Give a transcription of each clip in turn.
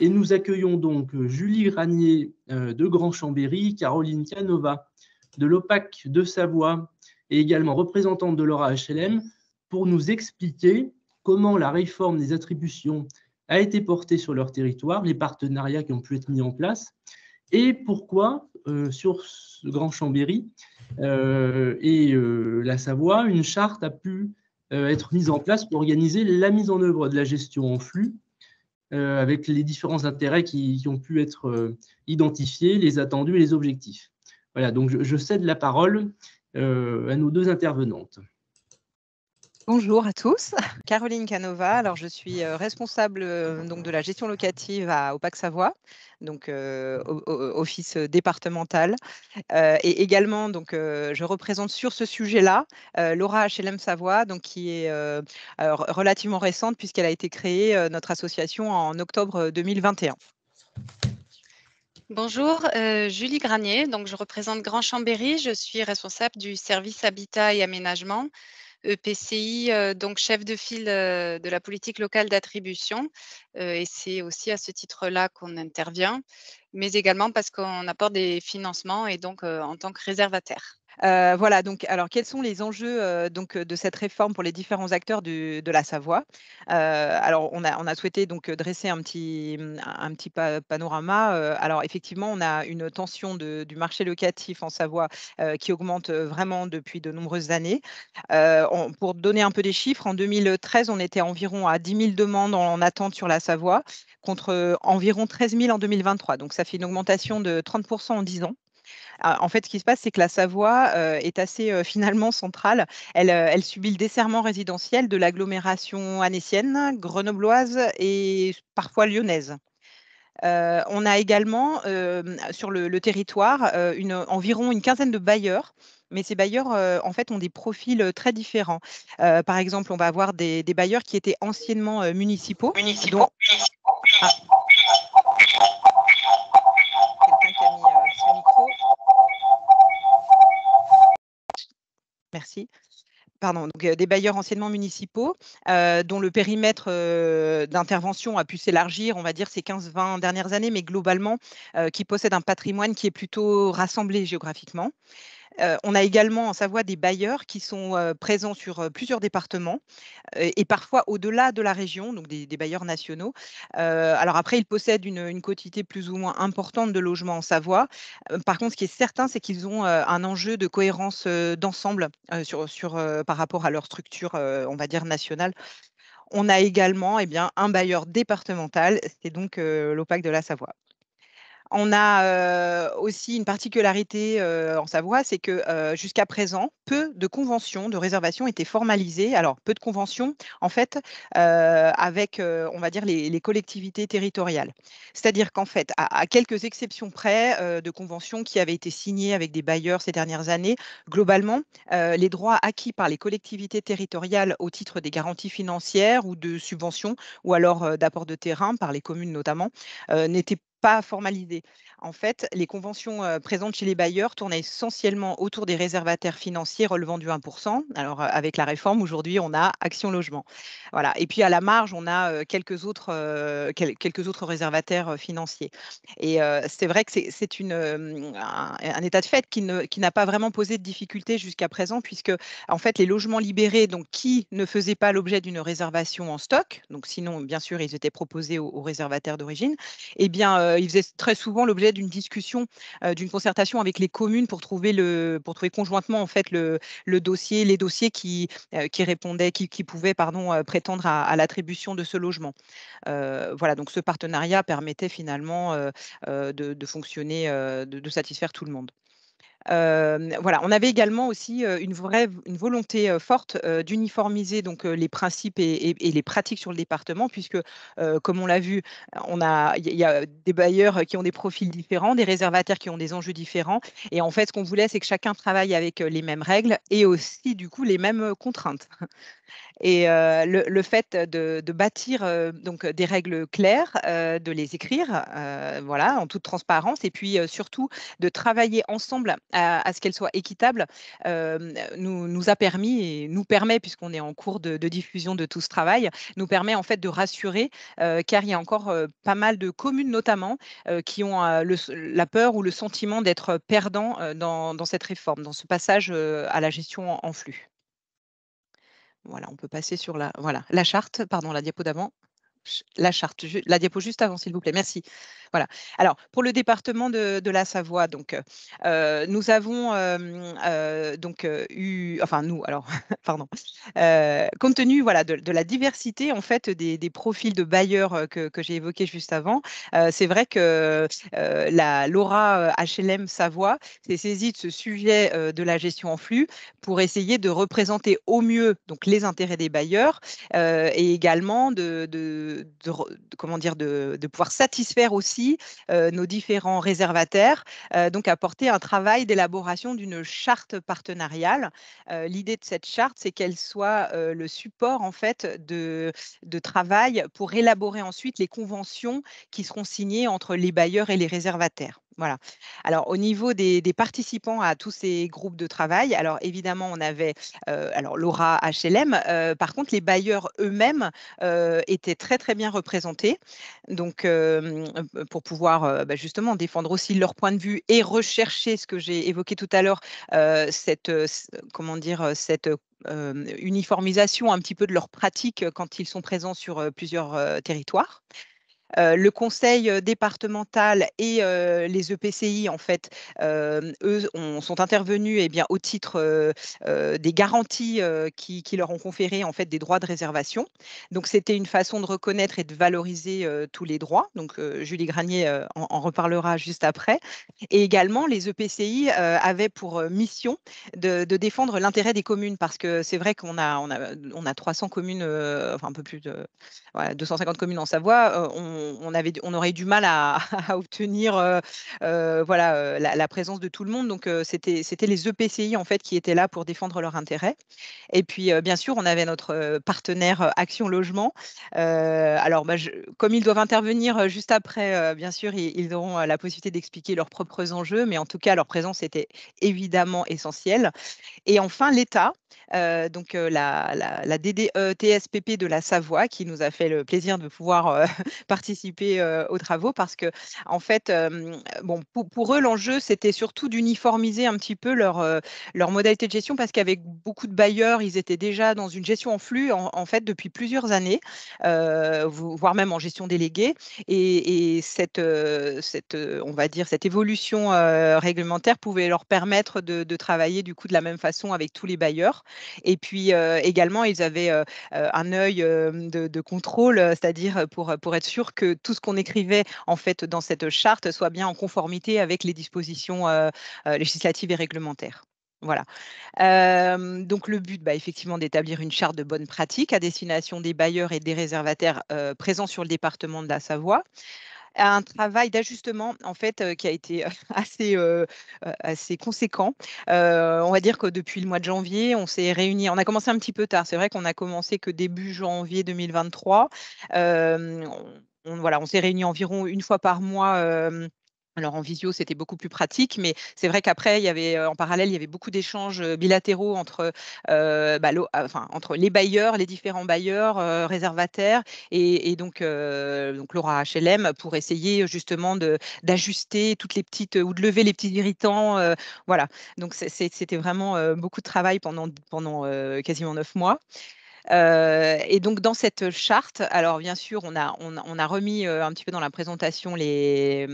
Et nous accueillons donc Julie Granier de Grand Chambéry, Caroline Canova de l'OPAC de Savoie et également représentante de l'Aura HLM pour nous expliquer comment la réforme des attributions a été portée sur leur territoire, les partenariats qui ont pu être mis en place et pourquoi sur ce Grand Chambéry et la Savoie, une charte a pu être mise en place pour organiser la mise en œuvre de la gestion en flux avec les différents intérêts qui ont pu être identifiés, les attendus et les objectifs. Voilà, donc je cède la parole à nos deux intervenantes. Bonjour à tous, Caroline Canova. Alors, je suis responsable donc, de la gestion locative à OPAC Savoie, donc office départemental. Et également, donc, je représente sur ce sujet-là l'Aura HLM Savoie, donc, qui est relativement récente puisqu'elle a été créée, notre association, en octobre 2021. Bonjour, Julie Granier, donc je représente Grand Chambéry, je suis responsable du service habitat et aménagement, EPCI, donc chef de file de la politique locale d'attribution. Et c'est aussi à ce titre-là qu'on intervient, mais également parce qu'on apporte des financements et donc en tant que réservataire. Voilà, donc, alors, quels sont les enjeux donc, de cette réforme pour les différents acteurs de la Savoie? Alors, on a souhaité donc, dresser un petit panorama. Alors, effectivement, on a une tension du marché locatif en Savoie qui augmente vraiment depuis de nombreuses années. Pour donner un peu des chiffres, en 2013, on était environ à 10 000 demandes en attente sur la Savoie, contre environ 13 000 en 2023. Donc, ça fait une augmentation de 30% en 10 ans. En fait, ce qui se passe, c'est que la Savoie est assez finalement centrale. Elle subit le desserrement résidentiel de l'agglomération annécienne, grenobloise et parfois lyonnaise. On a également sur le territoire environ une quinzaine de bailleurs, mais ces bailleurs en fait ont des profils très différents. Par exemple, on va avoir des bailleurs qui étaient anciennement municipaux. Quelqu'un qui a mis son micro. Merci. Pardon, donc des bailleurs anciennement municipaux dont le périmètre d'intervention a pu s'élargir, on va dire, ces 15-20 dernières années, mais globalement, qui possèdent un patrimoine qui est plutôt rassemblé géographiquement. On a également en Savoie des bailleurs qui sont présents sur plusieurs départements et parfois au-delà de la région, donc des bailleurs nationaux. Alors après, ils possèdent une quantité plus ou moins importante de logements en Savoie. Par contre, ce qui est certain, c'est qu'ils ont un enjeu de cohérence d'ensemble par rapport à leur structure, on va dire, nationale. On a également un bailleur départemental, c'est donc l'OPAC de la Savoie. On a aussi une particularité en Savoie, c'est que jusqu'à présent, peu de conventions de réservation étaient formalisées. Alors, peu de conventions, en fait, avec, on va dire, les collectivités territoriales. C'est-à-dire qu'en fait, à quelques exceptions près de conventions qui avaient été signées avec des bailleurs ces dernières années, globalement, les droits acquis par les collectivités territoriales au titre des garanties financières ou de subventions, ou alors d'apport de terrain par les communes notamment, n'étaient pas formalisées. En fait, les conventions présentes chez les bailleurs tournent essentiellement autour des réservataires financiers relevant du 1%. Alors, avec la réforme, aujourd'hui, on a Action Logement. Voilà. Et puis, à la marge, on a quelques autres réservataires financiers. Et c'est vrai que c'est un état de fait qui n'a pas vraiment posé de difficultés jusqu'à présent, puisque, en fait, les logements libérés, donc, qui ne faisaient pas l'objet d'une réservation en stock, donc sinon, bien sûr, ils étaient proposés aux réservataires d'origine, eh bien, ils faisaient très souvent l'objet d'une discussion, d'une concertation avec les communes pour trouver conjointement en fait les dossiers qui répondaient, qui pouvaient prétendre à l'attribution de ce logement. Voilà, donc ce partenariat permettait finalement de fonctionner, de satisfaire tout le monde. Voilà, on avait également aussi une volonté forte d'uniformiser donc les principes et les pratiques sur le département, puisque, comme on l'a vu, il y a des bailleurs qui ont des profils différents, des réservataires qui ont des enjeux différents. Et en fait, ce qu'on voulait, c'est que chacun travaille avec les mêmes règles et aussi, du coup, les mêmes contraintes. Et le fait de bâtir donc des règles claires, de les écrire, voilà, en toute transparence, et puis surtout de travailler ensemble à ce qu'elle soit équitable nous a permis et nous permet, puisqu'on est en cours de diffusion de tout ce travail, nous permet en fait de rassurer, car il y a encore pas mal de communes notamment qui ont la peur ou le sentiment d'être perdants dans cette réforme, dans ce passage à la gestion en flux. Voilà, on peut passer sur la charte, pardon, la diapo d'avant. La charte, la diapo juste avant, s'il vous plaît. Merci. Voilà. Alors, pour le département de la Savoie, donc, nous avons eu, enfin nous, alors, pardon, compte tenu voilà, de la diversité en fait des profils de bailleurs que j'ai évoqués juste avant, c'est vrai que Laura HLM Savoie s'est saisie de ce sujet de la gestion en flux pour essayer de représenter au mieux donc, les intérêts des bailleurs et également comment dire, de pouvoir satisfaire aussi nos différents réservataires, donc apporter un travail d'élaboration d'une charte partenariale. L'idée de cette charte, c'est qu'elle soit le support en fait de travail pour élaborer ensuite les conventions qui seront signées entre les bailleurs et les réservataires. Voilà. Alors, au niveau des participants à tous ces groupes de travail, alors évidemment, on avait alors Laura HLM. Par contre, les bailleurs eux-mêmes étaient très, très bien représentés. Donc, pour pouvoir justement défendre aussi leur point de vue et rechercher ce que j'ai évoqué tout à l'heure, comment dire, cette uniformisation un petit peu de leurs pratiques quand ils sont présents sur plusieurs territoires. Le conseil départemental et les EPCI, en fait, eux sont intervenus bien, au titre des garanties qui leur ont conféré en fait, des droits de réservation. Donc, c'était une façon de reconnaître et de valoriser tous les droits. Donc, Julie Granier en reparlera juste après. Et également, les EPCI avaient pour mission de défendre l'intérêt des communes parce que c'est vrai qu'on a 300 communes, enfin un peu plus de 250 communes en Savoie. On aurait eu du mal à obtenir la présence de tout le monde. Donc, c'était les EPCI en fait, qui étaient là pour défendre leurs intérêts. Et puis, bien sûr, on avait notre partenaire Action Logement. Alors, comme ils doivent intervenir juste après, bien sûr, ils auront la possibilité d'expliquer leurs propres enjeux, mais en tout cas, leur présence était évidemment essentielle. Et enfin, l'État, donc la DDE TSPP de la Savoie, qui nous a fait le plaisir de pouvoir participer aux travaux, parce que en fait, bon, pour eux, l'enjeu, c'était surtout d'uniformiser un petit peu leur modalité de gestion, parce qu'avec beaucoup de bailleurs, ils étaient déjà dans une gestion en flux, en fait, depuis plusieurs années, voire même en gestion déléguée. Et on va dire, cette évolution réglementaire pouvait leur permettre de travailler du coup de la même façon avec tous les bailleurs. Et puis également, ils avaient un œil de contrôle, c'est-à-dire pour être sûr que tout ce qu'on écrivait en fait dans cette charte soit bien en conformité avec les dispositions législatives et réglementaires. Voilà. Donc le but, effectivement, d'établir une charte de bonne pratique à destination des bailleurs et des réservataires présents sur le département de la Savoie. Un travail d'ajustement en fait qui a été assez conséquent. On va dire que depuis le mois de janvier, on s'est réunis. On a commencé un petit peu tard. C'est vrai qu'on a commencé que début janvier 2023. On s'est réunis environ une fois par mois. Alors en visio, c'était beaucoup plus pratique, mais c'est vrai qu'après, il y avait en parallèle, il y avait beaucoup d'échanges bilatéraux entre les bailleurs, les différents bailleurs, réservataires, et donc Laura HLM pour essayer justement d'ajuster toutes les petites ou de lever les petits irritants. Voilà. Donc c'était vraiment beaucoup de travail pendant quasiment 9 mois. Et donc, dans cette charte, alors bien sûr, on a remis un petit peu dans la présentation les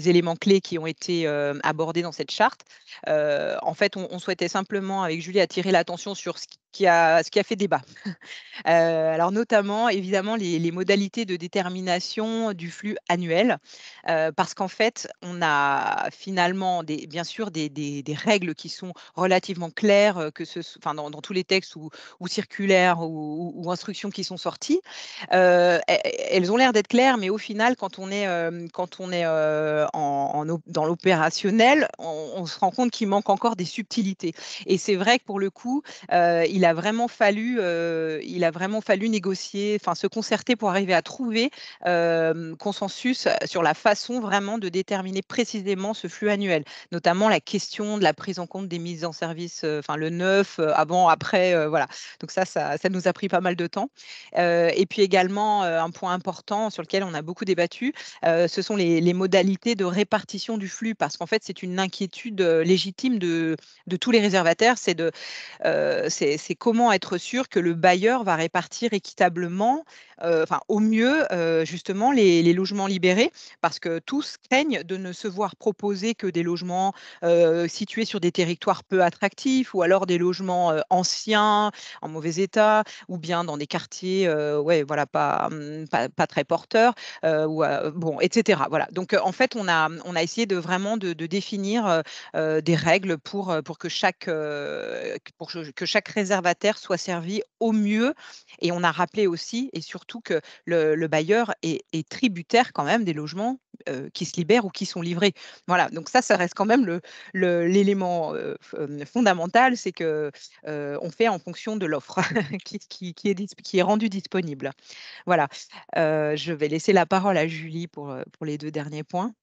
éléments clés qui ont été abordés dans cette charte. En fait, on souhaitait simplement, avec Julie, attirer l'attention sur ce qui a fait débat. Alors, notamment, évidemment, les modalités de détermination du flux annuel, parce qu'en fait, on a finalement, bien sûr, des règles qui sont relativement claires, dans tous les textes ou circulaires ou instructions qui sont sorties. Elles ont l'air d'être claires, mais au final, quand on est dans l'opérationnel, on se rend compte qu'il manque encore des subtilités. Et c'est vrai que pour le coup, il il a vraiment fallu négocier, enfin se concerter pour arriver à trouver consensus sur la façon vraiment de déterminer précisément ce flux annuel, notamment la question de la prise en compte des mises en service, enfin le neuf, avant, après, voilà. Donc ça nous a pris pas mal de temps. Et puis également, un point important sur lequel on a beaucoup débattu, ce sont les modalités de répartition du flux, parce qu'en fait, c'est une inquiétude légitime de tous les réservataires, c'est comment être sûr que le bailleur va répartir équitablement, enfin au mieux, justement, les logements libérés, parce que tous craignent de ne se voir proposer que des logements situés sur des territoires peu attractifs, ou alors des logements anciens, en mauvais état, ou bien dans des quartiers ouais, voilà, pas très porteurs, bon, etc. Voilà. Donc, en fait, on a essayé de vraiment de définir des règles pour que chaque réservataire soit servi au mieux. Et on a rappelé aussi et surtout que le bailleur est tributaire quand même des logements qui se libèrent ou qui sont livrés. Voilà, donc ça reste quand même l'élément fondamental, c'est que on fait en fonction de l'offre qui est rendue disponible. Voilà, je vais laisser la parole à Julie pour les 2 derniers points.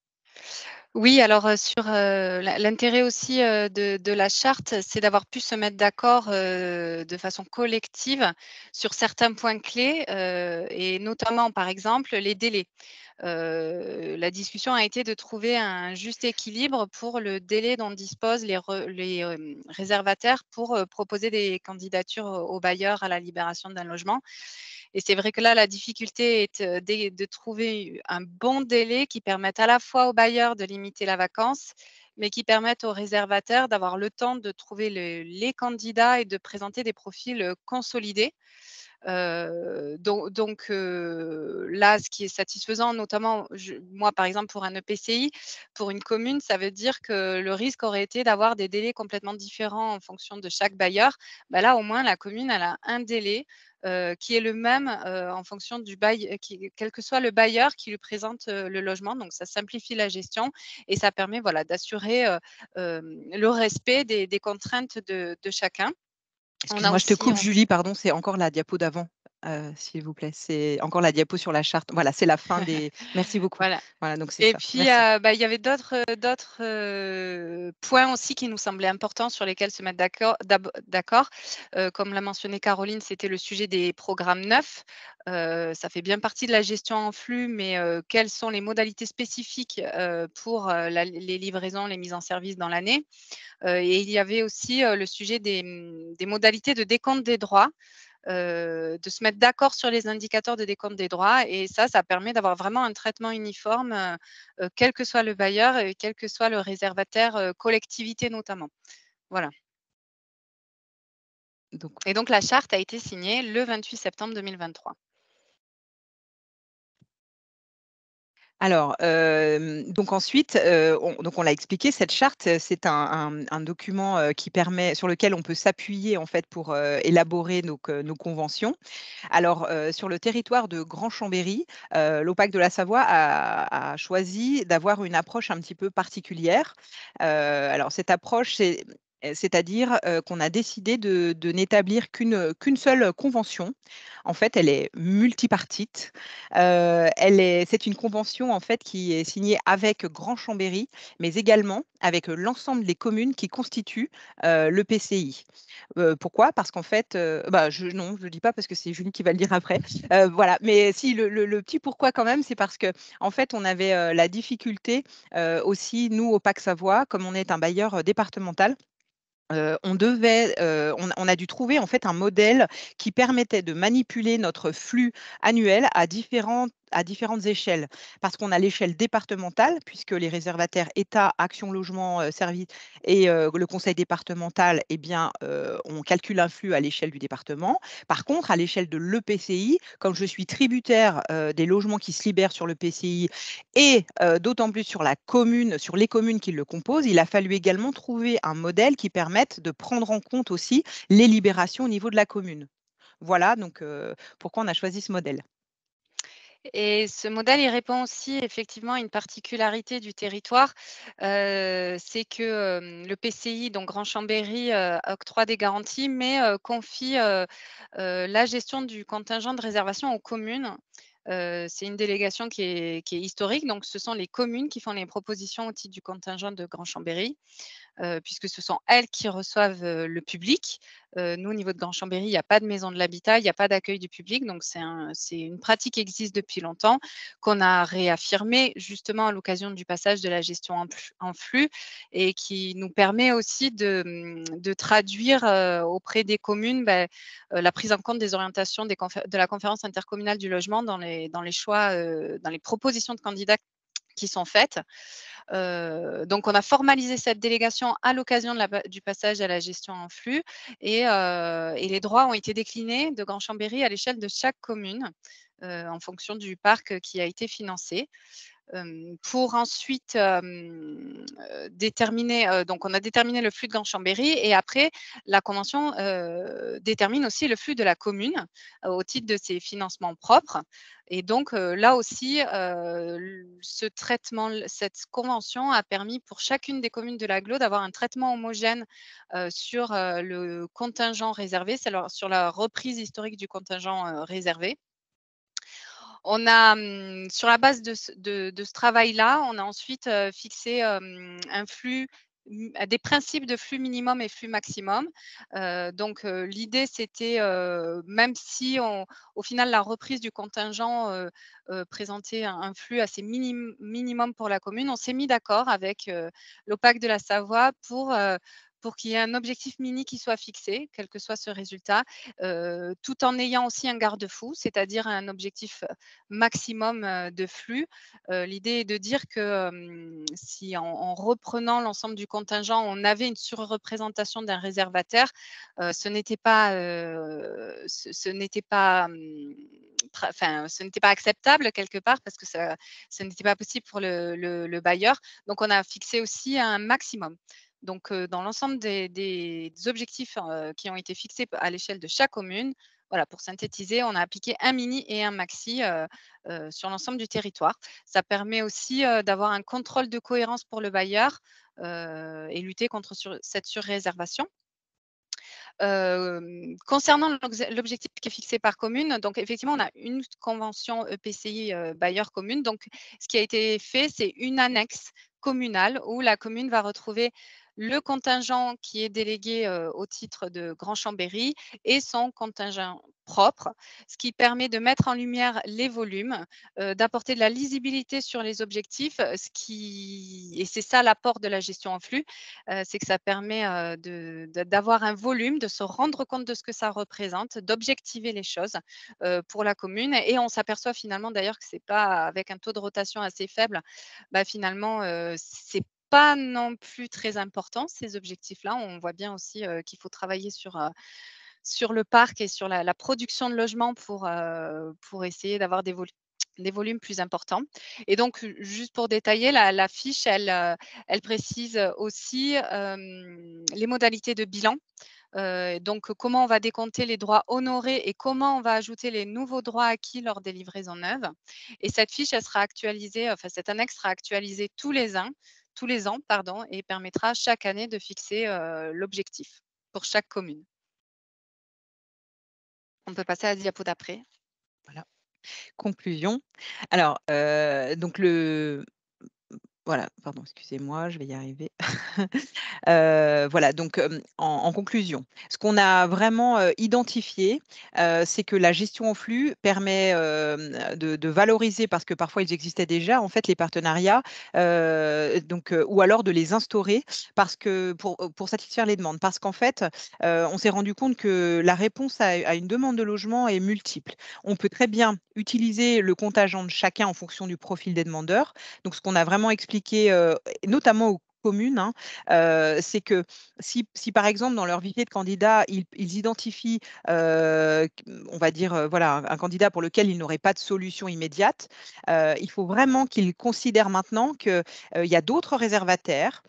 Oui, alors sur l'intérêt aussi de la charte, c'est d'avoir pu se mettre d'accord de façon collective sur certains points clés et notamment, par exemple, les délais. La discussion a été de trouver un juste équilibre pour le délai dont disposent les réservataires pour proposer des candidatures aux bailleurs à la libération d'un logement. Et c'est vrai que là, la difficulté est de trouver un bon délai qui permette à la fois aux bailleurs de limiter la vacance, mais qui permette aux réservataires d'avoir le temps de trouver les candidats et de présenter des profils consolidés. Là, ce qui est satisfaisant, notamment moi, par exemple, pour un EPCI, pour une commune, ça veut dire que le risque aurait été d'avoir des délais complètement différents en fonction de chaque bailleur. Bah, là, au moins, la commune, elle a un délai qui est le même en fonction du bail, quel que soit le bailleur qui lui présente le logement. Donc, ça simplifie la gestion et ça permet, voilà, d'assurer le respect des contraintes de chacun. Excuse-moi, je te coupe, Julie, pardon, c'est encore la diapo d'avant, s'il vous plaît. C'est encore la diapo sur la charte. Voilà, c'est la fin des. Merci beaucoup. Voilà. Voilà, donc c'est Et ça. puis, Merci. il y avait d'autres points aussi qui nous semblaient importants sur lesquels se mettre d'accord. Comme l'a mentionné Caroline, c'était le sujet des programmes neufs. Ça fait bien partie de la gestion en flux, mais quelles sont les modalités spécifiques pour les livraisons, les mises en service dans l'année? Et il y avait aussi le sujet des modalités de décompte des droits. De se mettre d'accord sur les indicateurs de décompte des droits et ça permet d'avoir vraiment un traitement uniforme, quel que soit le bailleur et quel que soit le réservataire, collectivité notamment. Voilà. Et donc la charte a été signée le 28 septembre 2023. Alors, donc ensuite, on l'a expliqué, cette charte, c'est un document sur lequel on peut s'appuyer en fait pour élaborer nos conventions. Alors, sur le territoire de Grand Chambéry, l'OPAC de la Savoie a choisi d'avoir une approche un petit peu particulière. Alors, cette approche, c'est-à-dire qu'on a décidé de n'établir qu'une seule convention. En fait, elle est multipartite. C'est une convention en fait qui est signée avec Grand Chambéry, mais également avec l'ensemble des communes qui constituent le PCI. Pourquoi? Parce qu'en fait, non, je ne le dis pas parce que c'est Julie qui va le dire après. Voilà, mais si le petit pourquoi quand même, c'est parce que en fait, on avait la difficulté aussi, nous, au PAC Savoie, comme on est un bailleur départemental. On a dû trouver en fait un modèle qui permettait de manipuler notre flux annuel à différentes échelles. Parce qu'on a l'échelle départementale, puisque les réservataires État, Action Logement, Service et le conseil départemental, eh bien, on calcule un flux à l'échelle du département. Par contre, à l'échelle de l'EPCI, comme je suis tributaire des logements qui se libèrent sur l'EPCI et d'autant plus sur les communes qui le composent, il a fallu également trouver un modèle qui permette de prendre en compte aussi les libérations au niveau de la commune. Voilà donc pourquoi on a choisi ce modèle. Et ce modèle, il répond aussi effectivement à une particularité du territoire, c'est que, le PCI, donc Grand Chambéry, octroie des garanties, mais confie, la gestion du contingent de réservation aux communes. C'est une délégation qui est historique, donc ce sont les communes qui font les propositions au titre du contingent de Grand Chambéry. Puisque ce sont elles qui reçoivent, le public. Nous, au niveau de Grand Chambéry, il n'y a pas de maison de l'habitat, il n'y a pas d'accueil du public, donc c'est une pratique qui existe depuis longtemps, qu'on a réaffirmée justement à l'occasion du passage de la gestion en flux et qui nous permet aussi de traduire, auprès des communes, la prise en compte des orientations de la conférence intercommunale du logement dans les choix, dans les propositions de candidats qui sont faites. Donc on a formalisé cette délégation à l'occasion du passage à la gestion en flux et les droits ont été déclinés de Grand Chambéry à l'échelle de chaque commune, en fonction du parc qui a été financé. Pour ensuite, déterminer, donc on a déterminé le flux de Grand Chambéry et après la convention, détermine aussi le flux de la commune, au titre de ses financements propres et donc là aussi, ce traitement cette convention a permis pour chacune des communes de l'agglo d'avoir un traitement homogène, sur, le contingent réservé, sur la reprise historique du contingent, réservé. On a, sur la base de ce travail-là, on a ensuite, fixé, un flux, des principes de flux minimum et flux maximum. Donc, l'idée, c'était, même si au final, la reprise du contingent, présentait un flux assez minimum pour la commune, on s'est mis d'accord avec, l'OPAC de la Savoie pour qu'il y ait un objectif mini qui soit fixé, quel que soit ce résultat, tout en ayant aussi un garde-fou, c'est-à-dire un objectif maximum, de flux. L'idée est de dire que, si en reprenant l'ensemble du contingent, on avait une surreprésentation d'un réservataire, ce n'était pas, ce n'était pas, ce n'était pas acceptable quelque part parce que ce n'était pas possible pour le bailleur. Donc on a fixé aussi un maximum. Donc dans l'ensemble des objectifs, qui ont été fixés à l'échelle de chaque commune, voilà, pour synthétiser, on a appliqué un mini et un maxi, sur l'ensemble du territoire. Ça permet aussi, d'avoir un contrôle de cohérence pour le bailleur, et lutter contre cette surréservation. Concernant l'objectif qui est fixé par commune, donc effectivement, on a une convention EPCI, bailleur commune. Donc ce qui a été fait, c'est une annexe communale où la commune va retrouver le contingent qui est délégué, au titre de Grand Chambéry et son contingent propre, ce qui permet de mettre en lumière les volumes, d'apporter de la lisibilité sur les objectifs, et c'est ça l'apport de la gestion en flux, c'est que ça permet, d'avoir un volume, de se rendre compte de ce que ça représente, d'objectiver les choses, pour la commune et on s'aperçoit finalement d'ailleurs que c'est pas avec un taux de rotation assez faible, finalement, c'est pas non plus très important ces objectifs-là. On voit bien aussi, qu'il faut travailler sur le parc et sur la production de logements pour essayer d'avoir des volumes plus importants et donc juste pour détailler, la fiche, elle précise aussi, les modalités de bilan. Donc comment on va décompter les droits honorés et comment on va ajouter les nouveaux droits acquis lors des livraisons neuves et cette fiche, elle sera actualisée, enfin cette annexe sera actualisée tous les ans, pardon, et permettra chaque année de fixer, l'objectif pour chaque commune. On peut passer à la diapo d'après. Voilà. Conclusion. Alors, donc voilà, pardon, excusez-moi, je vais y arriver. Voilà, donc en conclusion, ce qu'on a vraiment identifié, c'est que la gestion en flux permet de valoriser, parce que parfois ils existaient déjà, en fait, les partenariats, ou alors de les instaurer parce que pour satisfaire les demandes. Parce qu'en fait, on s'est rendu compte que la réponse à une demande de logement est multiple. On peut très bien utiliser le contingent de chacun en fonction du profil des demandeurs. Donc, ce qu'on a vraiment expliqué, notamment commune, hein, c'est que si par exemple dans leur vivier de candidats, ils identifient, on va dire, voilà, un candidat pour lequel ils n'auraient pas de solution immédiate, il faut vraiment qu'ils considèrent maintenant qu'il y a d'autres réservataires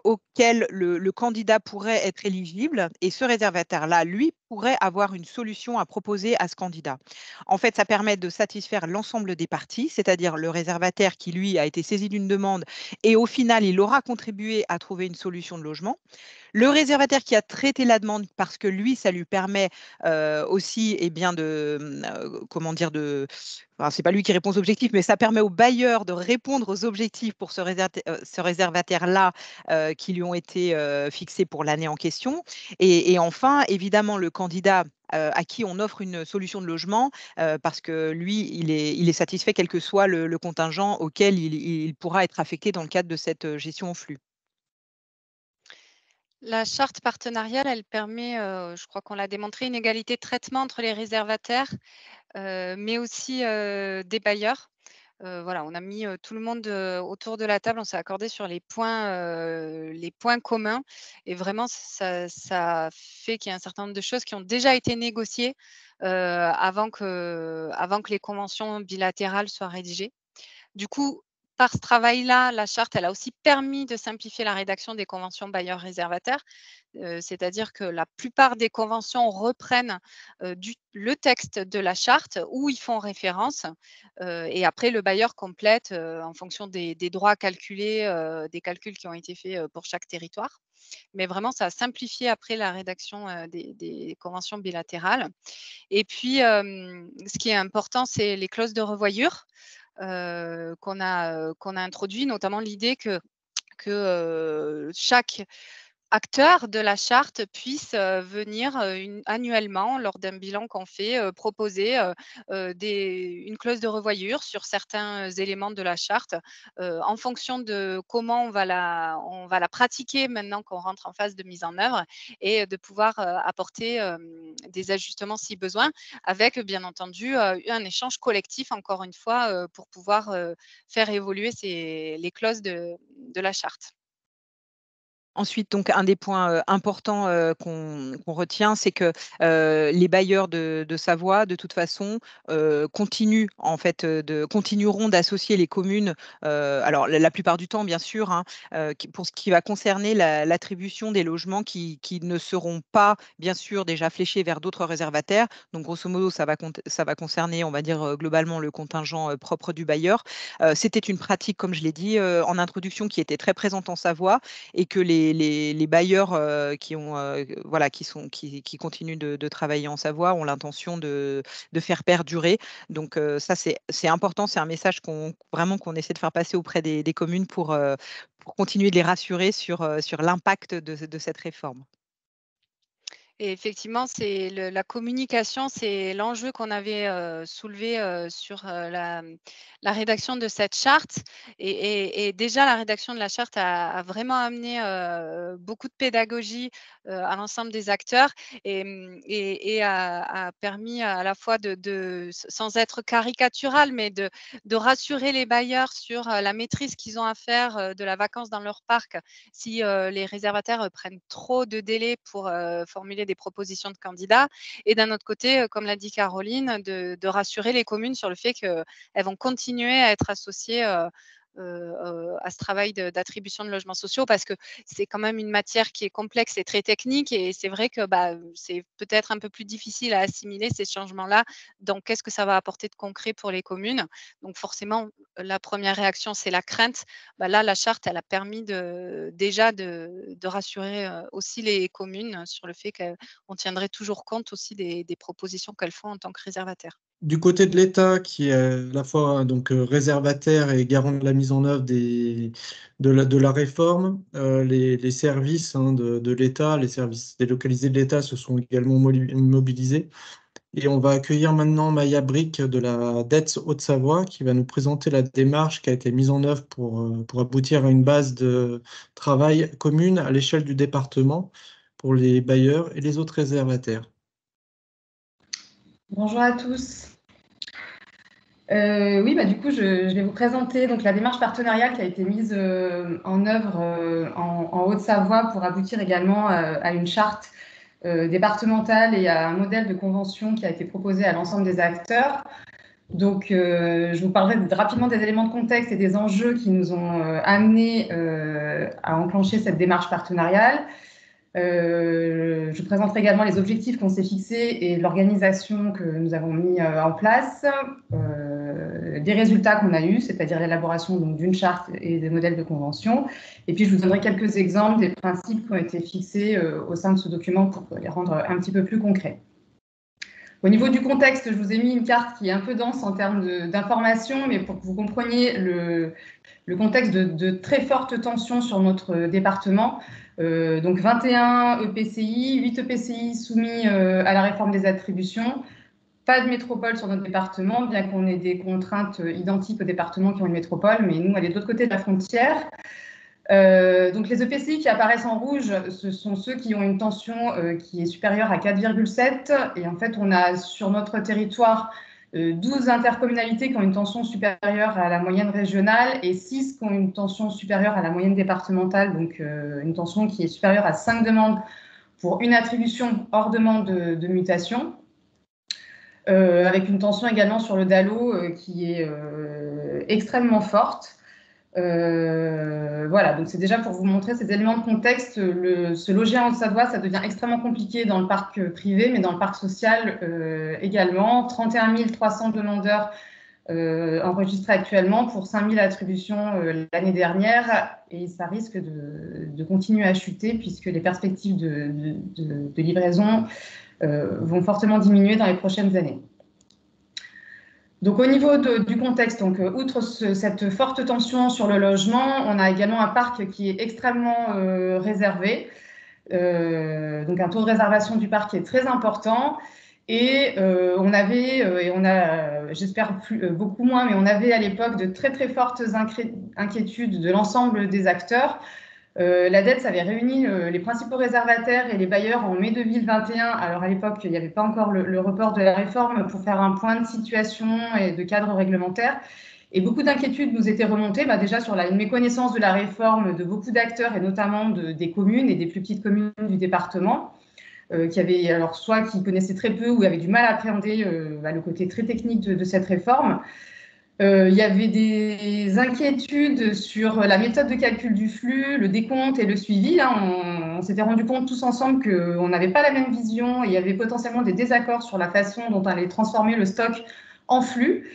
auxquels le candidat pourrait être éligible, et ce réservataire-là, lui, pourrait avoir une solution à proposer à ce candidat. En fait, ça permet de satisfaire l'ensemble des parties, c'est-à-dire le réservataire qui, lui, a été saisi d'une demande et au final, il aura contribué à trouver une solution de logement. Le réservataire qui a traité la demande parce que lui, ça lui permet aussi comment dire, enfin, c'est pas lui qui répond aux objectifs, mais ça permet au bailleur de répondre aux objectifs pour ce réservataire-là qui lui ont été fixés pour l'année en question. Et enfin, évidemment, le candidat à qui on offre une solution de logement, parce que lui, il est satisfait quel que soit le contingent auquel il pourra être affecté dans le cadre de cette gestion au flux. La charte partenariale, elle permet, je crois qu'on l'a démontré, une égalité de traitement entre les réservataires, mais aussi des bailleurs. Voilà, on a mis tout le monde autour de la table, on s'est accordé sur les points communs, et vraiment ça fait qu'il y a un certain nombre de choses qui ont déjà été négociées avant que les conventions bilatérales soient rédigées. Du coup, par ce travail-là, la charte, elle a aussi permis de simplifier la rédaction des conventions bailleurs réservataires. C'est-à-dire que la plupart des conventions reprennent le texte de la charte où ils font référence, et après le bailleur complète en fonction des droits calculés, des calculs qui ont été faits pour chaque territoire. Mais vraiment, ça a simplifié après la rédaction des conventions bilatérales. Et puis, ce qui est important, c'est les clauses de revoyure qu'on a introduit, notamment l'idée que chaque acteur de la charte puisse venir annuellement, lors d'un bilan qu'on fait, proposer une clause de revoyure sur certains éléments de la charte en fonction de comment on va la pratiquer maintenant qu'on rentre en phase de mise en œuvre, et de pouvoir apporter des ajustements si besoin, avec bien entendu un échange collectif, encore une fois, pour pouvoir faire évoluer les clauses de la charte. Ensuite, donc un des points importants qu'on retient, c'est que les bailleurs de Savoie, de toute façon, continueront d'associer les communes, alors la plupart du temps, bien sûr, hein, pour ce qui va concerner l'attribution des logements qui ne seront pas, bien sûr, déjà fléchés vers d'autres réservataires. Donc, grosso modo, ça va concerner, on va dire, globalement le contingent propre du bailleur. C'était une pratique, comme je l'ai dit en introduction, qui était très présente en Savoie, et que les bailleurs qui continuent de travailler en Savoie ont l'intention de faire perdurer. Donc ça, c'est important, c'est un message qu'on essaie de faire passer auprès des communes pour continuer de les rassurer sur l'impact de cette réforme. Et effectivement, c'est la communication, c'est l'enjeu qu'on avait soulevé sur la rédaction de cette charte. Et déjà, la rédaction de la charte a vraiment amené beaucoup de pédagogie à l'ensemble des acteurs, et a permis à la fois sans être caricatural, mais de rassurer les bailleurs sur la maîtrise qu'ils ont à faire de la vacance dans leur parc si les réservataires prennent trop de délais pour formuler des propositions de candidats. Et d'un autre côté, comme l'a dit Caroline, de rassurer les communes sur le fait qu'elles vont continuer à être associées à ce travail d'attribution de logements sociaux, parce que c'est quand même une matière qui est complexe et très technique, et c'est vrai que c'est peut-être un peu plus difficile à assimiler ces changements-là. Donc, qu'est-ce que ça va apporter de concret pour les communes? Donc, forcément, la première réaction, c'est la crainte. Là, la charte, elle a permis déjà de rassurer aussi les communes sur le fait qu'on tiendrait toujours compte aussi des propositions qu'elles font en tant que réservataires. Du côté de l'État, qui est à la fois donc réservataire et garant de la mise en œuvre de la réforme, les services de l'État, les services délocalisés de l'État se sont également mobilisés. Et on va accueillir maintenant Maya Brick de la DETS Haute-Savoie, qui va nous présenter la démarche qui a été mise en œuvre pour aboutir à une base de travail commune à l'échelle du département pour les bailleurs et les autres réservataires. Bonjour à tous. Oui, du coup, je vais vous présenter donc, la démarche partenariale qui a été mise en œuvre en Haute-Savoie pour aboutir également à une charte départementale et à un modèle de convention qui a été proposé à l'ensemble des acteurs. Donc, je vous parlerai rapidement des éléments de contexte et des enjeux qui nous ont amenés à enclencher cette démarche partenariale. Je présenterai également les objectifs qu'on s'est fixés et l'organisation que nous avons mis en place, des résultats qu'on a eus, c'est-à-dire l'élaboration d'une charte et des modèles de convention. Et puis, je vous donnerai quelques exemples des principes qui ont été fixés au sein de ce document pour les rendre un petit peu plus concrets. Au niveau du contexte, je vous ai mis une carte qui est un peu dense en termes d'informations, mais pour que vous compreniez le contexte de très fortes tensions sur notre département. Donc 21 EPCI, 8 EPCI soumis à la réforme des attributions, pas de métropole sur notre département, bien qu'on ait des contraintes identiques aux départements qui ont une métropole, mais nous, elle est de l'autre côté de la frontière. Donc les EPCI qui apparaissent en rouge, ce sont ceux qui ont une tension qui est supérieure à 4,7. Et en fait, on a sur notre territoire 12 intercommunalités qui ont une tension supérieure à la moyenne régionale et 6 qui ont une tension supérieure à la moyenne départementale, donc une tension qui est supérieure à 5 demandes pour une attribution hors demande de mutation. Avec une tension également sur le DALO qui est extrêmement forte. Voilà, donc c'est déjà pour vous montrer ces éléments de contexte. Se loger en Haute-Savoie, ça devient extrêmement compliqué dans le parc privé, mais dans le parc social également. 31 300 demandeurs enregistrés actuellement pour 5 000 attributions l'année dernière, et ça risque de continuer à chuter puisque les perspectives de livraison vont fortement diminuer dans les prochaines années. Donc, au niveau du contexte, donc, outre cette forte tension sur le logement, on a également un parc qui est extrêmement réservé. Donc, un taux de réservation du parc qui est très important. Et on avait, et on a, j'espère beaucoup moins, mais on avait à l'époque de très, très fortes inquiétudes de l'ensemble des acteurs. La DETS avait réuni les principaux réservataires et les bailleurs en mai 2021. Alors à l'époque, il n'y avait pas encore le report de la réforme pour faire un point de situation et de cadre réglementaire. Et beaucoup d'inquiétudes nous étaient remontées, déjà sur une méconnaissance de la réforme de beaucoup d'acteurs et notamment des communes et des plus petites communes du département, qui avaient alors soit qui connaissaient très peu ou avaient du mal à appréhender le côté très technique de cette réforme. Il y avait des inquiétudes sur la méthode de calcul du flux, le décompte et le suivi. Là, on s'était rendu compte tous ensemble qu'on n'avait pas la même vision et il y avait potentiellement des désaccords sur la façon dont on allait transformer le stock en flux.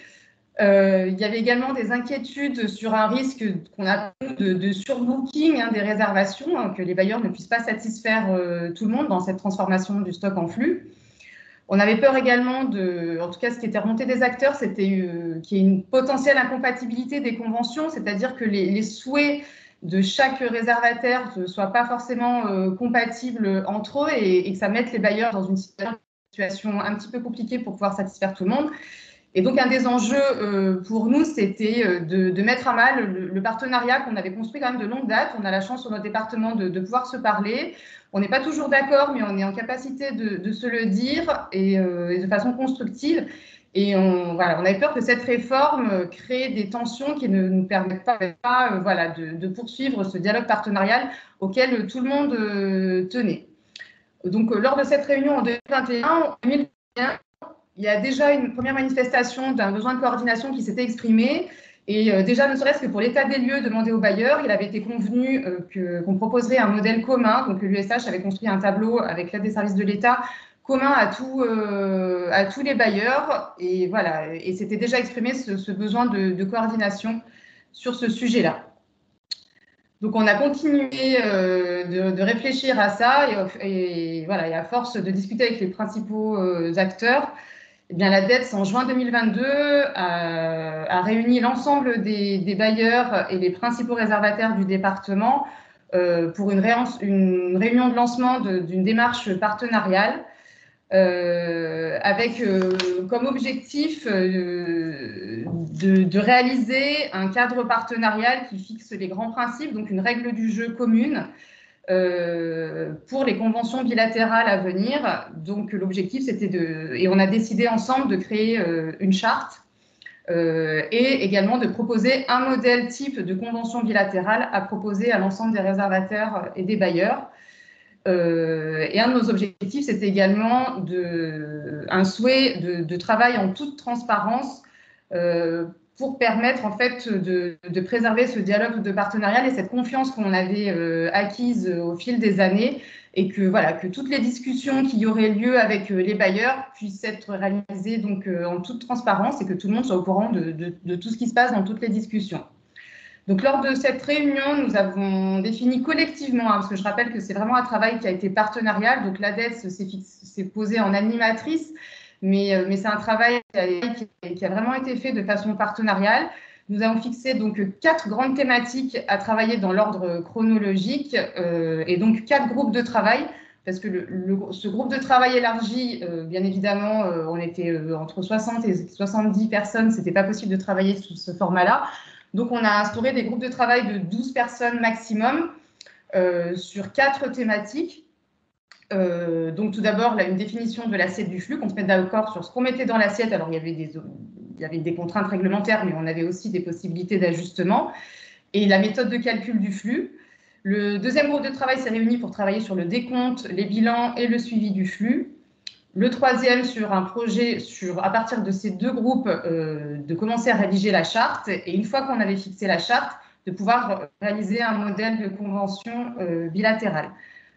Il y avait également des inquiétudes sur un risque qu'on a de surbooking des réservations, que les bailleurs ne puissent pas satisfaire tout le monde dans cette transformation du stock en flux. On avait peur également en tout cas ce qui était remonté des acteurs, c'était qu'il y ait une potentielle incompatibilité des conventions, c'est-à-dire que les souhaits de chaque réservataire ne soient pas forcément compatibles entre eux et que ça mette les bailleurs dans une situation un petit peu compliquée pour pouvoir satisfaire tout le monde. Et donc, un des enjeux pour nous, c'était de mettre à mal le partenariat qu'on avait construit quand même de longue date. On a la chance sur notre département de pouvoir se parler. On n'est pas toujours d'accord, mais on est en capacité de se le dire et de façon constructive. Et on avait peur que cette réforme crée des tensions qui ne nous permettent pas de poursuivre ce dialogue partenarial auquel tout le monde tenait. Donc, lors de cette réunion en 2021, il y a déjà une première manifestation d'un besoin de coordination qui s'était exprimé. Et déjà, ne serait-ce que pour l'état des lieux demandé aux bailleurs, il avait été convenu qu'on proposerait un modèle commun. Donc, l'USH avait construit un tableau avec l'aide des services de l'État commun à tous les bailleurs. Et voilà, et c'était déjà exprimé ce besoin de coordination sur ce sujet-là. Donc, on a continué de réfléchir à ça et à force de discuter avec les principaux acteurs, eh bien, la DETS, en juin 2022, a réuni l'ensemble des bailleurs et les principaux réservataires du département pour une réunion de lancement d'une démarche partenariale avec comme objectif de réaliser un cadre partenarial qui fixe les grands principes, donc une règle du jeu commune pour les conventions bilatérales à venir. Donc l'objectif, c'était et on a décidé ensemble de créer une charte et également de proposer un modèle type de convention bilatérale à proposer à l'ensemble des réservataires et des bailleurs. Et un de nos objectifs, c'était également un souhait de travail en toute transparence pour permettre en fait de préserver ce dialogue de partenariat et cette confiance qu'on avait acquise au fil des années, et que voilà, que toutes les discussions qui auraient lieu avec les bailleurs puissent être réalisées donc en toute transparence et que tout le monde soit au courant de tout ce qui se passe dans toutes les discussions. Donc, lors de cette réunion, nous avons défini collectivement, parce que je rappelle que c'est vraiment un travail qui a été partenarial, donc l'ADES s'est posée en animatrice, mais c'est un travail qui a vraiment été fait de façon partenariale. Nous avons fixé donc 4 grandes thématiques à travailler dans l'ordre chronologique et donc 4 groupes de travail, parce que ce groupe de travail élargi, bien évidemment, on était entre 60 et 70 personnes, c'était pas possible de travailler sous ce format-là. Donc, on a instauré des groupes de travail de 12 personnes maximum sur 4 thématiques. Donc, tout d'abord, une définition de l'assiette du flux, qu'on se mette d'accord sur ce qu'on mettait dans l'assiette. Alors, il y avait des contraintes réglementaires, mais on avait aussi des possibilités d'ajustement. Et la méthode de calcul du flux. Le deuxième groupe de travail s'est réuni pour travailler sur le décompte, les bilans et le suivi du flux. Le troisième sur un projet, à partir de ces 2 groupes, de commencer à rédiger la charte. Et une fois qu'on avait fixé la charte, de pouvoir réaliser un modèle de convention bilatérale.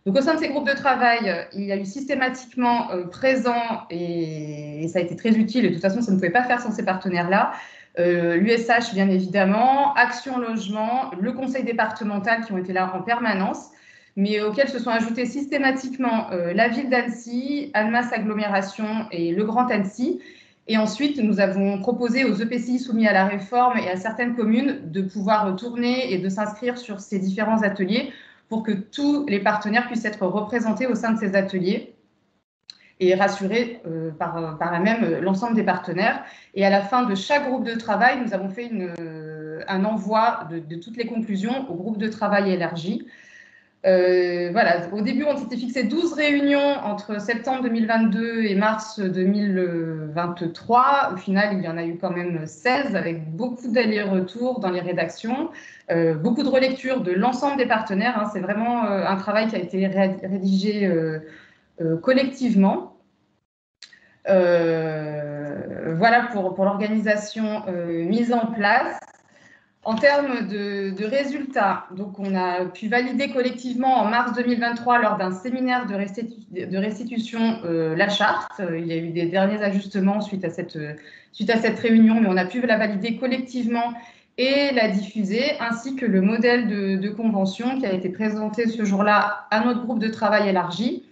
Donc, au sein de ces groupes de travail, il y a eu systématiquement présent, et ça a été très utile, et de toute façon, ça ne pouvait pas faire sans ces partenaires-là, l'USH, bien évidemment, Action Logement, le conseil départemental qui ont été là en permanence, mais auxquels se sont ajoutés systématiquement la ville d'Annecy, Annemasse Agglomération et le Grand Annecy. Et ensuite, nous avons proposé aux EPCI soumis à la réforme et à certaines communes de pouvoir tourner et de s'inscrire sur ces différents ateliers pour que tous les partenaires puissent être représentés au sein de ces ateliers et rassurer par là même l'ensemble des partenaires. Et à la fin de chaque groupe de travail, nous avons fait un envoi de toutes les conclusions au groupe de travail élargi. Voilà. Au début, on s'était fixé 12 réunions entre septembre 2022 et mars 2023. Au final, il y en a eu quand même 16, avec beaucoup d'allers-retours dans les rédactions, beaucoup de relectures de l'ensemble des partenaires. Hein. C'est vraiment un travail qui a été rédigé collectivement. Voilà pour l'organisation mise en place. En termes de résultats, donc on a pu valider collectivement en mars 2023 lors d'un séminaire de restitution la charte. Il y a eu des derniers ajustements suite à cette réunion, mais on a pu la valider collectivement et la diffuser, ainsi que le modèle de convention qui a été présenté ce jour-là à notre groupe de travail élargi.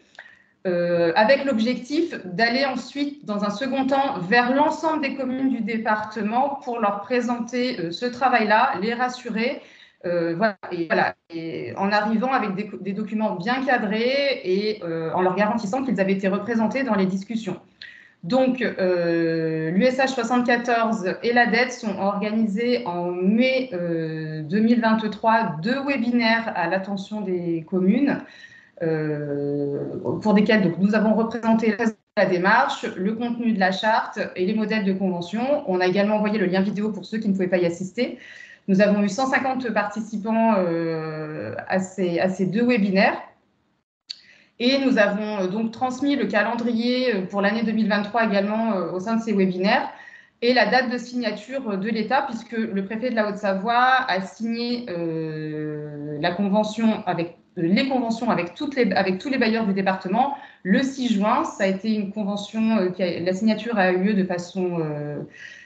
Avec l'objectif d'aller ensuite, dans un second temps, vers l'ensemble des communes du département pour leur présenter ce travail-là, les rassurer, et en arrivant avec des documents bien cadrés et en leur garantissant qu'ils avaient été représentés dans les discussions. Donc, l'USH 74 et l'ADES sont organisés en mai 2023 2 webinaires à l'attention des communes. Pour desquels donc, nous avons représenté la démarche, le contenu de la charte et les modèles de convention. On a également envoyé le lien vidéo pour ceux qui ne pouvaient pas y assister. Nous avons eu 150 participants à ces 2 webinaires. Et nous avons donc transmis le calendrier pour l'année 2023 également au sein de ces webinaires et la date de signature de l'État, puisque le préfet de la Haute-Savoie a signé la convention les conventions avec tous les bailleurs du département le 6 juin. Ça a été une convention, la signature a eu lieu de façon,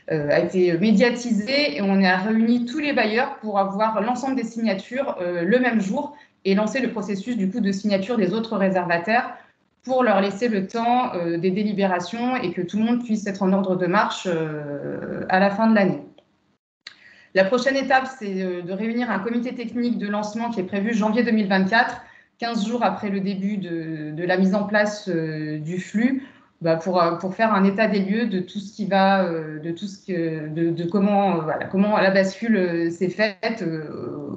a été médiatisée, et on a réuni tous les bailleurs pour avoir l'ensemble des signatures le même jour et lancer le processus du coup de signature des autres réservataires pour leur laisser le temps des délibérations et que tout le monde puisse être en ordre de marche à la fin de l'année. La prochaine étape, c'est de réunir un comité technique de lancement qui est prévu janvier 2024, 15 jours après le début de la mise en place du flux, pour faire un état des lieux de tout ce qui va, comment la bascule s'est faite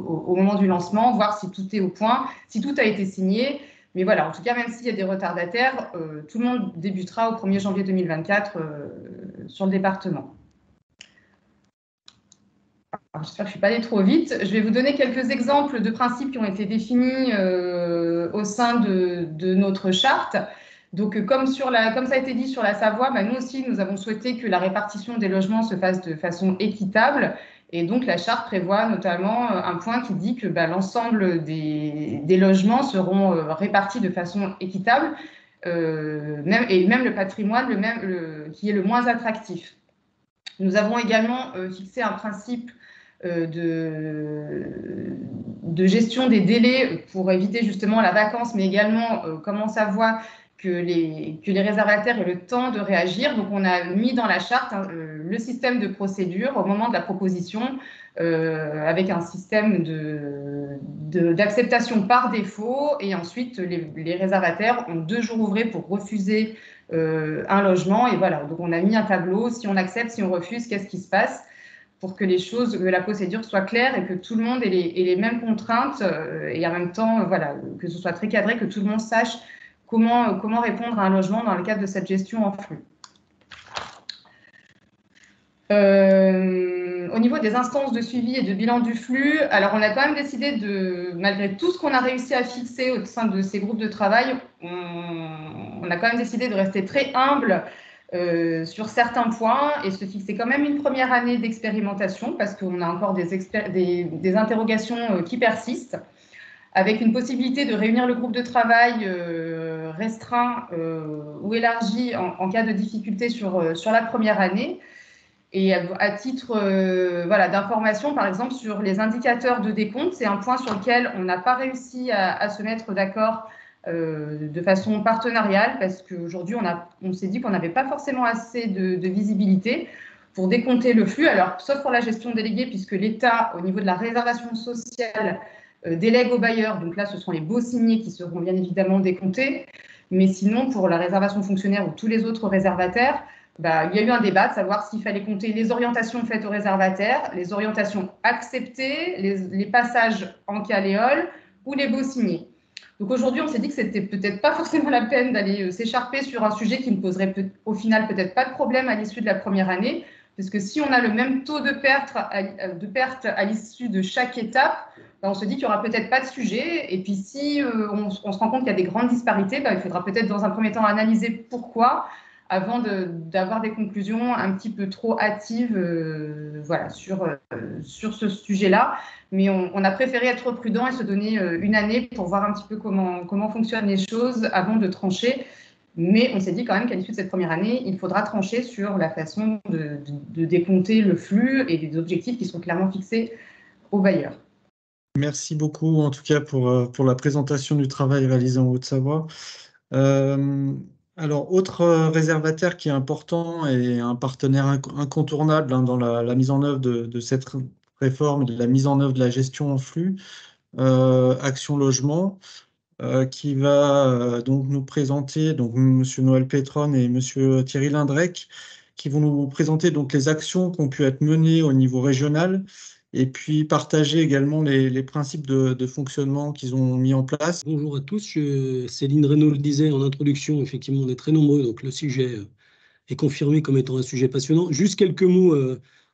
au moment du lancement, voir si tout est au point, si tout a été signé. Mais voilà, en tout cas, même s'il y a des retardataires, tout le monde débutera au 1er janvier 2024 sur le département. J'espère que je ne suis pas allée trop vite. Je vais vous donner quelques exemples de principes qui ont été définis au sein de notre charte. Donc, comme ça a été dit sur la Savoie, nous aussi, nous avons souhaité que la répartition des logements se fasse de façon équitable. Et donc, la charte prévoit notamment un point qui dit que l'ensemble des logements seront répartis de façon équitable, et même le patrimoine qui est le moins attractif. Nous avons également fixé un principe de gestion des délais pour éviter justement la vacance, mais également, comme en Savoie, que les réservataires aient le temps de réagir. Donc, on a mis dans la charte le système de procédure au moment de la proposition, avec un système d'acceptation par défaut. Et ensuite, les réservataires ont 2 jours ouvrés pour refuser un logement. Et voilà, donc on a mis un tableau. Si on accepte, si on refuse, qu'est-ce qui se passe, pour que la procédure soit claire et que tout le monde ait les mêmes contraintes, et en même temps, que ce soit très cadré, que tout le monde sache comment répondre à un logement dans le cadre de cette gestion en flux. Au niveau des instances de suivi et de bilan du flux, alors on a quand même décidé malgré tout ce qu'on a réussi à fixer au sein de ces groupes de travail, on a quand même décidé de rester très humble sur certains points et se fixer quand même une première année d'expérimentation, parce qu'on a encore des interrogations qui persistent, avec une possibilité de réunir le groupe de travail restreint ou élargi en cas de difficulté sur la première année. Et à titre d'information, par exemple, sur les indicateurs de décompte, c'est un point sur lequel on n'a pas réussi à se mettre d'accord de façon partenariale, parce qu'aujourd'hui, on s'est dit qu'on n'avait pas forcément assez de visibilité pour décompter le flux, alors sauf pour la gestion déléguée, puisque l'État, au niveau de la réservation sociale, délègue aux bailleurs. Donc là, ce sont les baux signés qui seront bien évidemment décomptés. Mais sinon, pour la réservation fonctionnaire ou tous les autres réservataires, il y a eu un débat de savoir s'il fallait compter les orientations faites aux réservataires, les orientations acceptées, les passages en caléole ou les baux signés. Donc aujourd'hui, on s'est dit que c'était peut-être pas forcément la peine d'aller s'écharper sur un sujet qui ne poserait au final peut-être pas de problème à l'issue de la première année, parce que si on a le même taux de perte à l'issue de chaque étape, on se dit qu'il n'y aura peut-être pas de sujet. Et puis si on se rend compte qu'il y a des grandes disparités, il faudra peut-être dans un premier temps analyser pourquoi, avant d'avoir des conclusions un petit peu trop hâtives sur ce sujet-là. Mais on a préféré être prudent et se donner une année pour voir un petit peu comment fonctionnent les choses avant de trancher. Mais on s'est dit quand même qu'à l'issue de cette première année, il faudra trancher sur la façon de décompter le flux et des objectifs qui sont clairement fixés aux bailleurs. Merci beaucoup, en tout cas, pour la présentation du travail réalisé en Haute-Savoie. Alors, autre réservataire qui est important et un partenaire incontournable dans la mise en œuvre de cette réforme, de la mise en œuvre de la gestion en flux, Action Logement, qui va donc nous présenter, donc M. Noël Pétronne et M. Thierry Lindrec, qui vont nous présenter donc les actions qui ont pu être menées au niveau régional, et puis partager également les principes de fonctionnement qu'ils ont mis en place. Bonjour à tous, Céline Reynaud le disait en introduction, effectivement on est très nombreux, donc le sujet est confirmé comme étant un sujet passionnant. Juste quelques mots,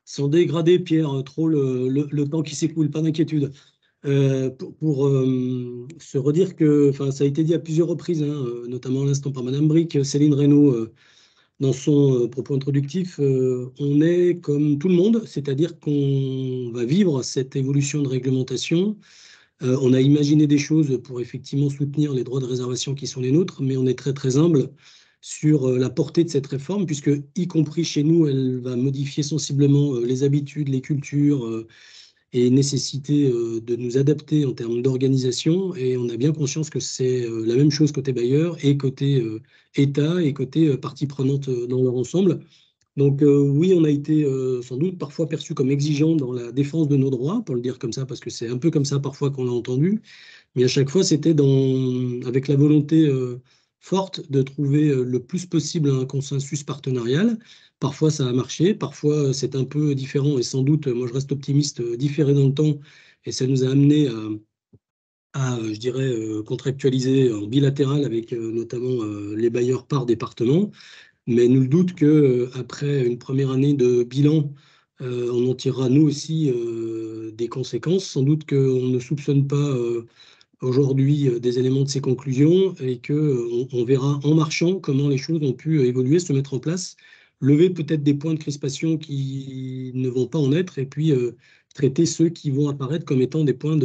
sans dégrader, Pierre, trop le temps qui s'écoule, pas d'inquiétude. Pour se redire que, ça a été dit à plusieurs reprises, notamment à l'instant par Madame Bric, Céline Reynaud, dans son propos introductif, on est comme tout le monde, c'est-à-dire qu'on va vivre cette évolution de réglementation. On a imaginé des choses pour effectivement soutenir les droits de réservation qui sont les nôtres, mais on est très très humble sur la portée de cette réforme, puisque, y compris chez nous, elle va modifier sensiblement les habitudes, les cultures, et nécessité de nous adapter en termes d'organisation. Et on a bien conscience que c'est la même chose côté bailleur et côté État et côté partie prenante dans leur ensemble. Donc oui, on a été sans doute parfois perçu comme exigeant dans la défense de nos droits, pour le dire comme ça, parce que c'est un peu comme ça parfois qu'on l'a entendu. Mais à chaque fois, c'était avec la volonté forte de trouver le plus possible un consensus partenarial. Parfois, ça a marché, parfois, c'est un peu différent et sans doute, moi, je reste optimiste, différé dans le temps et ça nous a amené à je dirais, contractualiser en bilatéral avec notamment les bailleurs par département. Mais nul doute qu'après une première année de bilan on en tirera nous aussi des conséquences. Sans doute qu'on ne soupçonne pas aujourd'hui des éléments de ces conclusions et qu'on on verra en marchant comment les choses ont pu évoluer, se mettre en place, lever peut-être des points de crispation qui ne vont pas en être et puis traiter ceux qui vont apparaître comme étant des points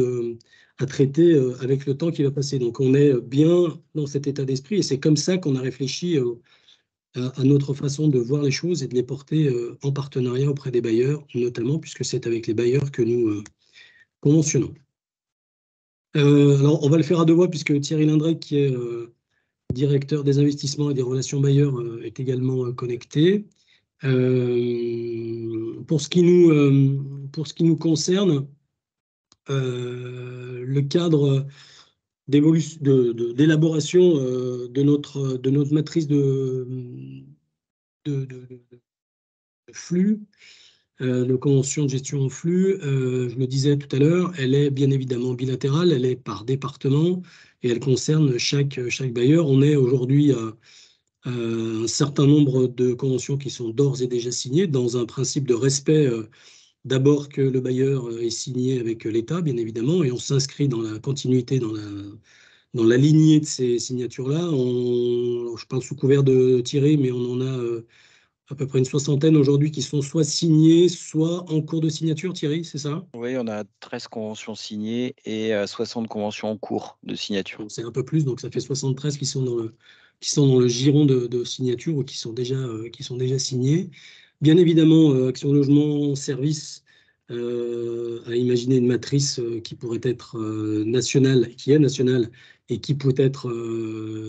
à traiter avec le temps qui va passer. Donc on est bien dans cet état d'esprit et c'est comme ça qu'on a réfléchi à notre façon de voir les choses et de les porter en partenariat auprès des bailleurs, notamment puisque c'est avec les bailleurs que nous conventionnons. Alors, on va le faire à deux voix puisque Thierry Lindrec, qui est directeur des investissements et des relations bailleurs, est également connecté. Pour ce qui nous concerne, le cadre d'élaboration de notre matrice de flux, de convention de gestion en flux, je le disais tout à l'heure, elle est bien évidemment bilatérale, elle est par département et elle concerne chaque bailleur. On est aujourd'hui à un certain nombre de conventions qui sont d'ores et déjà signées dans un principe de respect d'abord que le bailleur est signé avec l'État, bien évidemment, et on s'inscrit dans la continuité, dans la lignée de ces signatures-là. Je parle sous couvert de Thierry, mais on en a à peu près une soixantaine aujourd'hui qui sont soit signées, soit en cours de signature, Thierry, c'est ça? Oui, on a 13 conventions signées et 60 conventions en cours de signature. C'est un peu plus, donc ça fait 73 qui sont dans le giron de signature ou qui sont déjà signées. Bien évidemment, Action Logement Service a imaginé une matrice qui pourrait être nationale, qui est nationale, et qui peut être,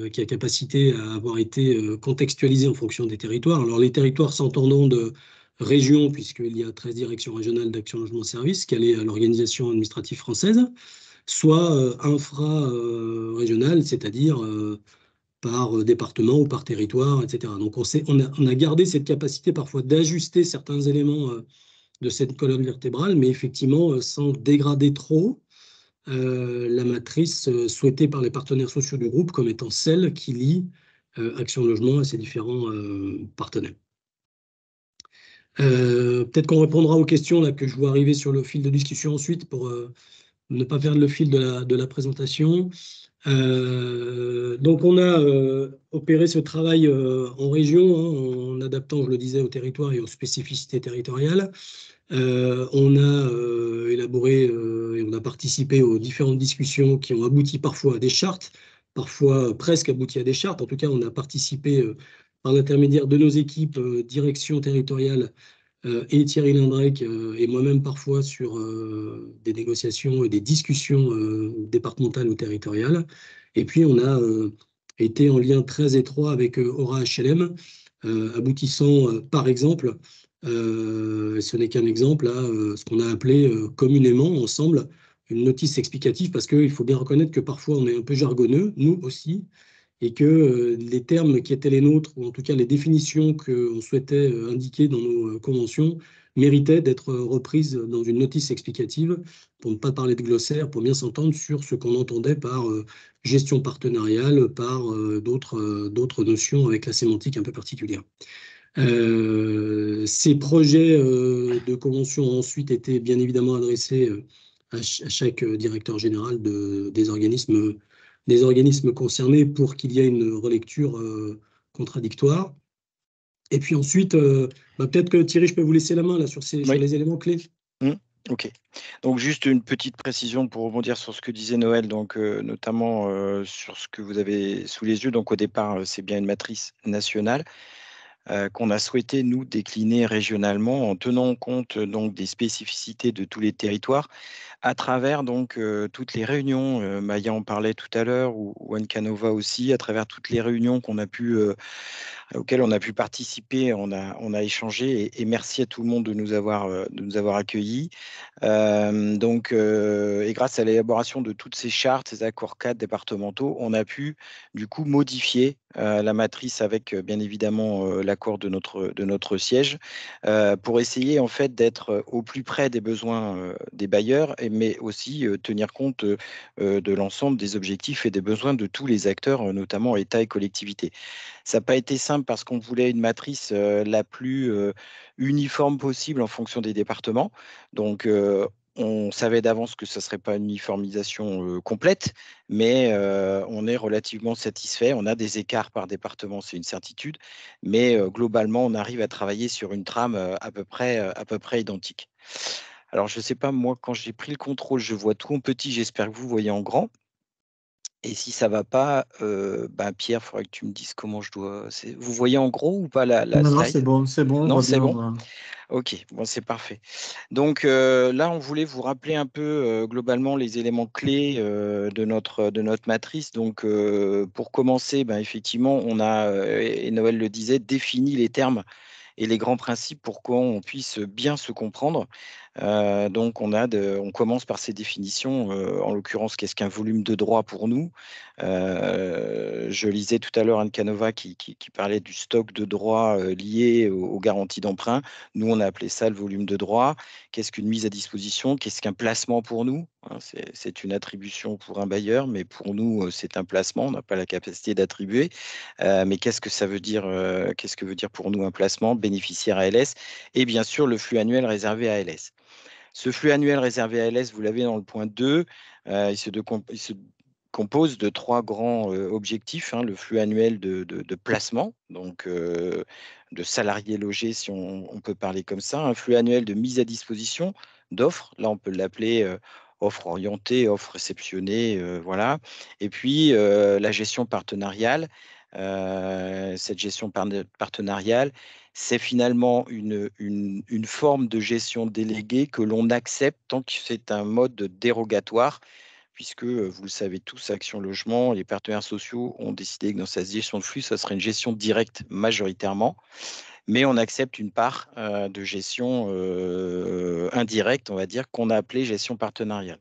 qui a capacité à avoir été contextualisée en fonction des territoires. Alors les territoires s'entendant de région, puisqu'il y a 13 directions régionales d'Action Logement Service, qui est l'organisation administrative française, soit infra-régionale, c'est-à-dire par département ou par territoire, etc. Donc on a gardé cette capacité parfois d'ajuster certains éléments de cette colonne vertébrale, mais effectivement sans dégrader trop la matrice souhaitée par les partenaires sociaux du groupe comme étant celle qui lie Action Logement à ses différents partenaires. Peut-être qu'on répondra aux questions là, que je vois arriver sur le fil de discussion ensuite pour ne pas perdre le fil de la présentation. Donc on a opéré ce travail en région, hein, en adaptant, je le disais, au territoire et aux spécificités territoriales. On a élaboré et on a participé aux différentes discussions qui ont abouti parfois à des chartes, parfois presque abouti à des chartes. En tout cas, on a participé par l'intermédiaire de nos équipes direction territoriale et Thierry Lindrec et moi-même parfois sur des négociations et des discussions départementales ou territoriales. Et puis on a été en lien très étroit avec Aura HLM, aboutissant par exemple, ce n'est qu'un exemple, à ce qu'on a appelé communément ensemble une notice explicative, parce qu'il faut bien reconnaître que parfois on est un peu jargonneux, nous aussi, et que les termes qui étaient les nôtres, ou en tout cas les définitions qu'on souhaitait indiquer dans nos conventions, méritaient d'être reprises dans une notice explicative, pour ne pas parler de glossaire, pour bien s'entendre sur ce qu'on entendait par gestion partenariale, par d'autres notions avec la sémantique un peu particulière. Ces projets de convention ont ensuite été bien évidemment adressés à chaque directeur général des organismes concernés pour qu'il y ait une relecture contradictoire. Et puis ensuite, peut-être que Thierry, je peux vous laisser la main là, sur les éléments clés. Ok. Donc juste une petite précision pour rebondir sur ce que disait Noël, donc notamment sur ce que vous avez sous les yeux. Donc au départ, c'est bien une matrice nationale qu'on a souhaité nous décliner régionalement en tenant compte donc des spécificités de tous les territoires à travers donc toutes les réunions. Maya en parlait tout à l'heure, ou Anne Canova aussi, à travers toutes les réunions auxquelles on a pu participer, on a échangé, et merci à tout le monde de nous avoir accueillis. Et grâce à l'élaboration de toutes ces chartes, ces accords cadres départementaux, on a pu du coup modifier la matrice avec bien évidemment l'accord de notre siège pour essayer en fait d'être au plus près des besoins des bailleurs, mais aussi tenir compte de l'ensemble des objectifs et des besoins de tous les acteurs, notamment État et collectivités. Ça n'a pas été simple simple parce qu'on voulait une matrice la plus uniforme possible en fonction des départements. Donc, on savait d'avance que ce ne serait pas une uniformisation complète, mais on est relativement satisfait. On a des écarts par département, c'est une certitude, mais globalement, on arrive à travailler sur une trame à peu près identique. Alors, je ne sais pas, moi, quand j'ai pris le contrôle, je vois tout en petit, j'espère que vous voyez en grand. Et si ça ne va pas, Pierre, il faudrait que tu me dises comment je dois. Vous voyez en gros ou pas la Non, slide? c'est bon, on Non, voit c'est bien. bon. Ok, bon, c'est parfait. Donc là, on voulait vous rappeler un peu globalement les éléments clés de notre matrice. Donc pour commencer, effectivement, on a, et Noël le disait, défini les termes et les grands principes pour qu'on puisse bien se comprendre. Donc, on commence par ces définitions. En l'occurrence, qu'est-ce qu'un volume de droit pour nous? Je lisais tout à l'heure Anne Canova qui parlait du stock de droits lié aux garanties d'emprunt. Nous, on a appelé ça le volume de droit. Qu'est-ce qu'une mise à disposition? Qu'est-ce qu'un placement pour nous? C'est une attribution pour un bailleur, mais pour nous, c'est un placement. On n'a pas la capacité d'attribuer. Mais qu'est-ce que ça veut dire? Qu'est-ce que veut dire pour nous un placement? Bénéficiaire ALS et bien sûr le flux annuel réservé à ALS. Ce flux annuel réservé à ALS, vous l'avez dans le point 2, il se compose de 3 grands objectifs. Le flux annuel de placement, donc de salariés logés, si on peut parler comme ça, un flux annuel de mise à disposition d'offres, là on peut l'appeler offre orientée, offre réceptionnée, voilà. Et puis la gestion partenariale. Cette gestion partenariale, c'est finalement une forme de gestion déléguée que l'on accepte tant que c'est un mode dérogatoire, puisque vous le savez tous, Action Logement, les partenaires sociaux ont décidé que dans cette gestion de flux, ça serait une gestion directe majoritairement, mais on accepte une part de gestion indirecte, on va dire, qu'on a appelée gestion partenariale.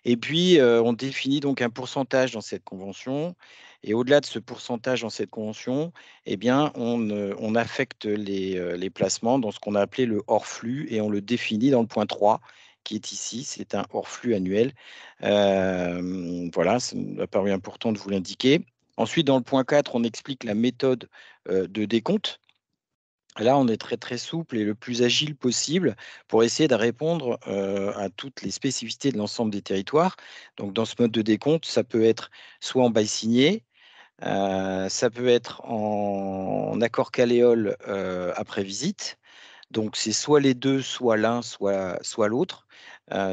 Et puis, on définit donc un pourcentage dans cette convention. Et au-delà de ce pourcentage dans cette convention, eh bien, on affecte les placements dans ce qu'on a appelé le hors-flux et on le définit dans le point 3 qui est ici. C'est un hors-flux annuel. Voilà, ça m'a paru important de vous l'indiquer. Ensuite, dans le point 4, on explique la méthode de décompte. Là, on est très, très souple et le plus agile possible pour essayer de répondre à toutes les spécificités de l'ensemble des territoires. Donc, dans ce mode de décompte, ça peut être soit en bail signé, ça peut être en accord Caléol après visite. Donc, c'est soit les deux, soit l'un, soit l'autre,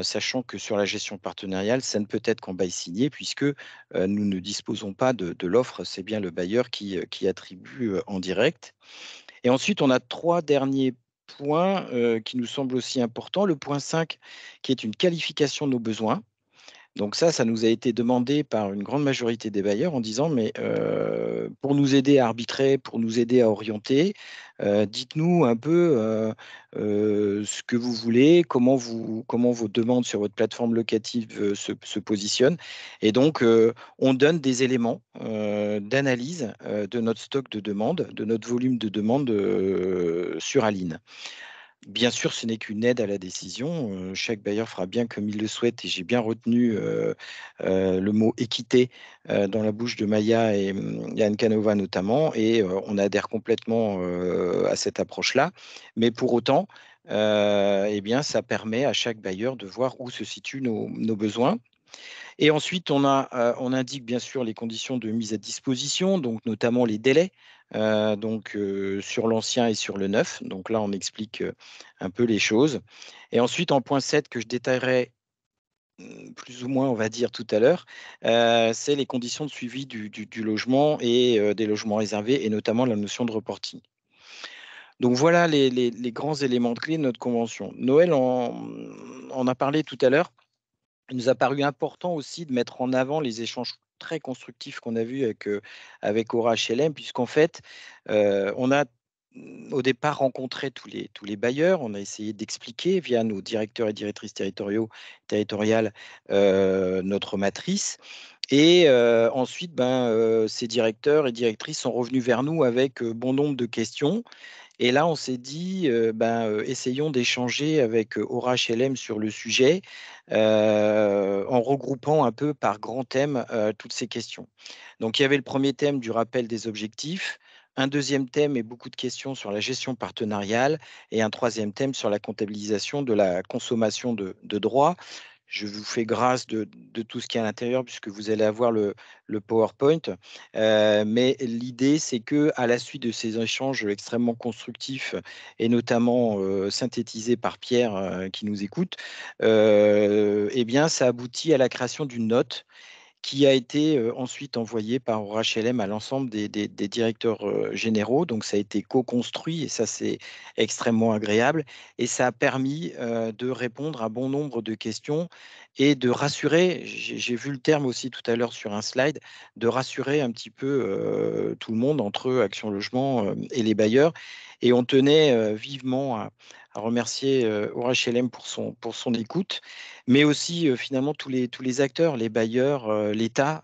sachant que sur la gestion partenariale, ça ne peut être qu'en bail signé, puisque nous ne disposons pas de l'offre, c'est bien le bailleur qui attribue en direct. Et ensuite, on a 3 derniers points qui nous semblent aussi importants. Le point 5, qui est une qualification de nos besoins. Donc ça nous a été demandé par une grande majorité des bailleurs en disant, mais pour nous aider à arbitrer, pour nous aider à orienter, dites-nous un peu ce que vous voulez, comment vos demandes sur votre plateforme locative se positionnent. Et donc, on donne des éléments d'analyse de notre stock de demandes, de notre volume de demandes sur Aline. Bien sûr, ce n'est qu'une aide à la décision. Chaque bailleur fera bien comme il le souhaite et j'ai bien retenu le mot équité dans la bouche de Maya et Anne Canova notamment et on adhère complètement à cette approche-là. Mais pour autant, eh bien, ça permet à chaque bailleur de voir où se situent nos besoins. Et ensuite, on indique bien sûr les conditions de mise à disposition, donc notamment les délais, sur l'ancien et sur le neuf. Donc là, on explique un peu les choses. Et ensuite, en point 7, que je détaillerai plus ou moins, on va dire, tout à l'heure, c'est les conditions de suivi du logement et des logements réservés, et notamment la notion de reporting. Donc voilà les grands éléments clés de notre convention. Noël en a parlé tout à l'heure. Il nous a paru important aussi de mettre en avant les échanges très constructifs qu'on a vus avec Aura HLM, puisqu'en fait, on a au départ rencontré tous les bailleurs, on a essayé d'expliquer via nos directeurs et directrices territoriales notre matrice. Et ensuite, ces directeurs et directrices sont revenus vers nous avec bon nombre de questions. Et là, on s'est dit, essayons d'échanger avec Aura HLM sur le sujet en regroupant un peu par grands thèmes toutes ces questions. Donc, il y avait le premier thème du rappel des objectifs. un deuxième thème et beaucoup de questions sur la gestion partenariale, et un troisième thème sur la comptabilisation de la consommation de droits. Je vous fais grâce de tout ce qui est à l'intérieur, puisque vous allez avoir le PowerPoint. Mais l'idée, c'est que à la suite de ces échanges extrêmement constructifs, et notamment synthétisés par Pierre qui nous écoute, eh bien, ça aboutit à la création d'une note qui a été ensuite envoyé par ORHLM à l'ensemble des directeurs généraux. Donc, ça a été co-construit et ça, c'est extrêmement agréable. Et ça a permis de répondre à bon nombre de questions et de rassurer, j'ai vu le terme aussi tout à l'heure sur un slide, de rassurer un petit peu tout le monde entre Action Logement et les bailleurs. Et on tenait vivement à remercier ORHLM pour son écoute, mais aussi finalement tous les acteurs, les bailleurs, l'État,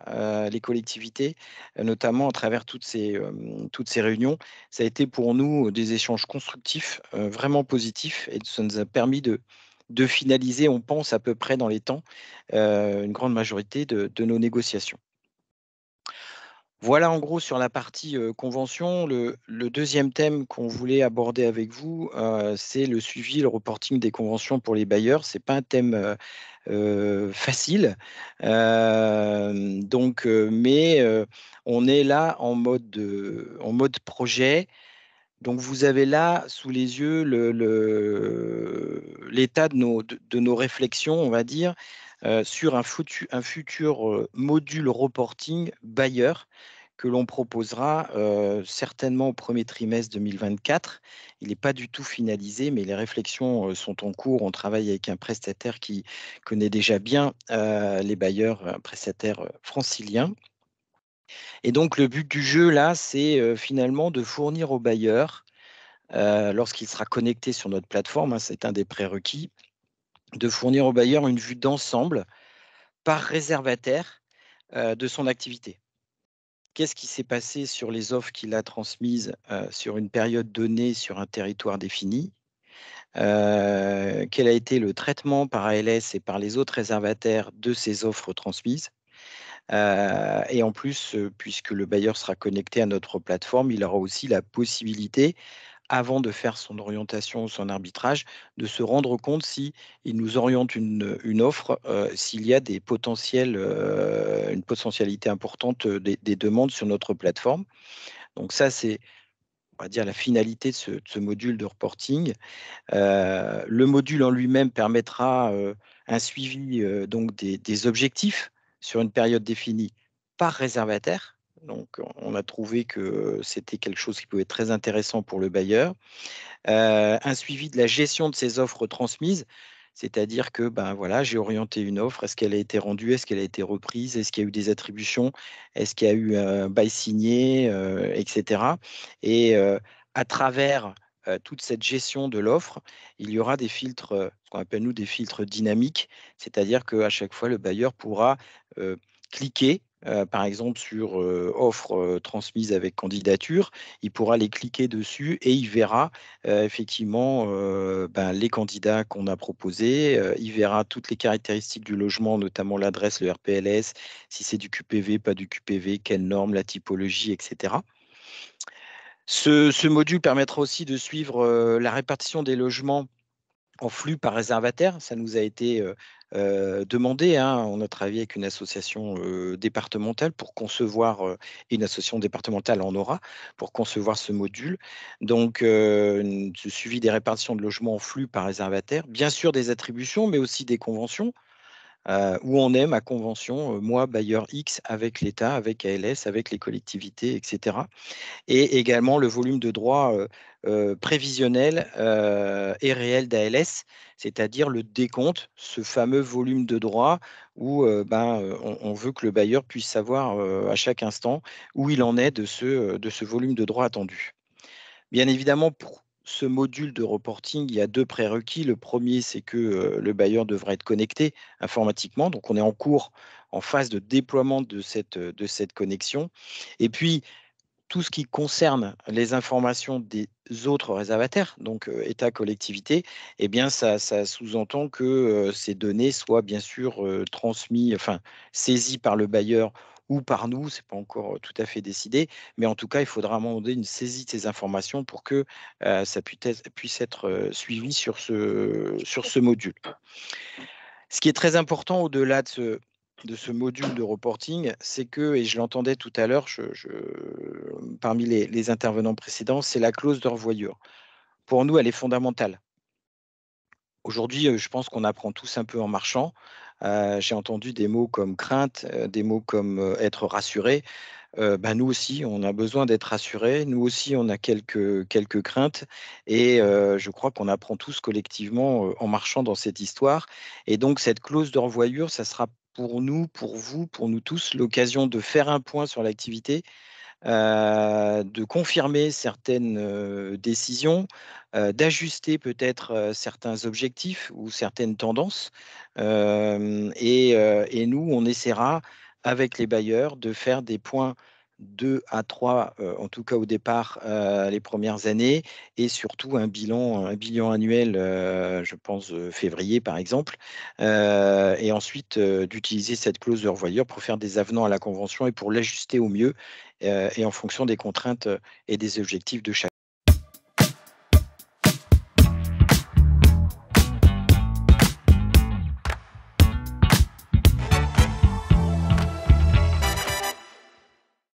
les collectivités, notamment à travers toutes ces réunions. Ça a été pour nous des échanges constructifs, vraiment positifs, et ça nous a permis de finaliser, on pense à peu près dans les temps, une grande majorité de nos négociations. Voilà en gros sur la partie convention. Le deuxième thème qu'on voulait aborder avec vous, c'est le suivi, le reporting des conventions pour les bailleurs. Ce n'est pas un thème facile. Mais on est là en mode projet. Donc, vous avez là sous les yeux l'état de nos réflexions, on va dire, sur un futur module reporting bailleur que l'on proposera certainement au premier trimestre 2024. Il n'est pas du tout finalisé, mais les réflexions sont en cours. On travaille avec un prestataire qui connaît déjà bien les bailleurs, un prestataire francilien. Et donc, le but du jeu, là, c'est finalement de fournir aux bailleurs, lorsqu'il sera connecté sur notre plateforme, hein, c'est un des prérequis, de fournir aux bailleurs une vue d'ensemble par réservataire de son activité. Qu'est-ce qui s'est passé sur les offres qu'il a transmises sur une période donnée sur un territoire défini? Quel a été le traitement par ALS et par les autres réservataires de ces offres transmises? Et en plus, puisque le bailleur sera connecté à notre plateforme, il aura aussi la possibilité, avant de faire son orientation ou son arbitrage, de se rendre compte si il nous oriente une offre, s'il y a une potentialité importante des demandes sur notre plateforme. Donc ça, c'est, on va dire, la finalité de ce module de reporting. Le module en lui-même permettra un suivi donc des objectifs sur une période définie par réservataire. Donc, on a trouvé que c'était quelque chose qui pouvait être très intéressant pour le bailleur. Un suivi de la gestion de ces offres transmises, c'est-à-dire que ben, voilà, j'ai orienté une offre, est-ce qu'elle a été rendue, est-ce qu'elle a été reprise, est-ce qu'il y a eu des attributions, est-ce qu'il y a eu un bail signé, etc. Et à travers toute cette gestion de l'offre, il y aura des filtres, ce qu'on appelle nous des filtres dynamiques, c'est-à-dire qu'à chaque fois, le bailleur pourra cliquer, par exemple, sur offre transmise avec candidature. Il pourra les cliquer dessus et il verra effectivement les candidats qu'on a proposés. Il verra toutes les caractéristiques du logement, notamment l'adresse, le RPLS, si c'est du QPV, pas du QPV, quelle norme, la typologie, etc. Ce module permettra aussi de suivre la répartition des logements en flux par réservataire. Ça nous a été demandé, hein. On a travaillé avec une association départementale pour concevoir, et une association départementale en aura, pour concevoir ce module. Donc, ce suivi des répartitions de logements en flux par réservataire, bien sûr des attributions, mais aussi des conventions. Où on est ma convention, moi, bailleur X, avec l'État, avec ALS, avec les collectivités, etc. Et également le volume de droits prévisionnel et réel d'ALS, c'est-à-dire le décompte, ce fameux volume de droits où on veut que le bailleur puisse savoir à chaque instant où il en est de ce volume de droits attendu. Bien évidemment, pour ce module de reporting, il y a deux prérequis. Le premier, c'est que le bailleur devra être connecté informatiquement. Donc, on est en phase de déploiement de cette connexion. Et puis, tout ce qui concerne les informations des autres réservataires, donc État, collectivité, eh bien, ça sous-entend que ces données soient bien sûr saisies par le bailleur ou par nous, ce n'est pas encore tout à fait décidé, mais en tout cas, il faudra demander une saisie de ces informations pour que ça puisse être suivi sur ce module. Ce qui est très important au-delà de ce module de reporting, c'est que, et je l'entendais tout à l'heure parmi les intervenants précédents, c'est la clause de revoyure. Pour nous, elle est fondamentale. Aujourd'hui, je pense qu'on apprend tous un peu en marchant. J'ai entendu des mots comme crainte, des mots comme être rassuré. Nous aussi, on a besoin d'être rassurés. Nous aussi, on a quelques craintes. Et je crois qu'on apprend tous collectivement en marchant dans cette histoire. Et donc, cette clause de revoyure, ça sera pour nous, pour vous, pour nous tous, l'occasion de faire un point sur l'activité, de confirmer certaines décisions, d'ajuster peut-être certains objectifs ou certaines tendances. Et nous, on essaiera avec les bailleurs de faire des points 2 à 3, en tout cas au départ, les premières années, et surtout un bilan annuel, je pense février par exemple, et ensuite d'utiliser cette clause de revoyure pour faire des avenants à la convention et pour l'ajuster au mieux et en fonction des contraintes et des objectifs de chacun.